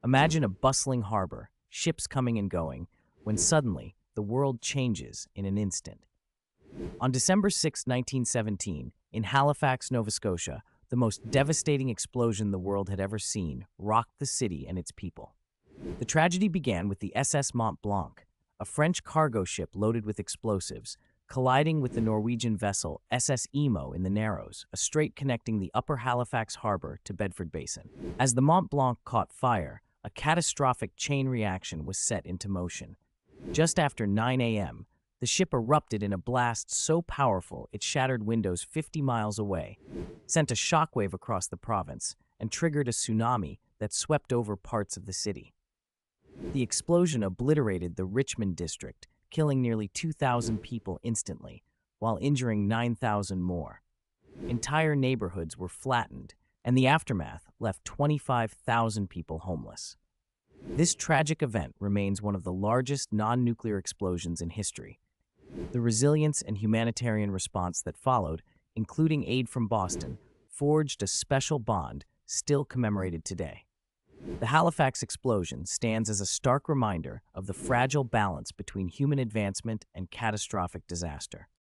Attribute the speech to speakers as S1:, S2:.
S1: Imagine a bustling harbor, ships coming and going, when suddenly the world changes in an instant. On December 6, 1917, in Halifax, Nova Scotia, the most devastating explosion the world had ever seen rocked the city and its people. The tragedy began with the SS Mont Blanc, a French cargo ship loaded with explosives, colliding with the Norwegian vessel SS Emo in the Narrows, a strait connecting the upper Halifax harbor to Bedford Basin. As the Mont Blanc caught fire, a catastrophic chain reaction was set into motion. Just after 9 a.m., the ship erupted in a blast so powerful it shattered windows 50 miles away, sent a shockwave across the province, and triggered a tsunami that swept over parts of the city. The explosion obliterated the Richmond district, killing nearly 2,000 people instantly, while injuring 9,000 more. Entire neighborhoods were flattened, and the aftermath left 25,000 people homeless. This tragic event remains one of the largest non-nuclear explosions in history. The resilience and humanitarian response that followed, including aid from Boston, forged a special bond still commemorated today. The Halifax explosion stands as a stark reminder of the fragile balance between human advancement and catastrophic disaster.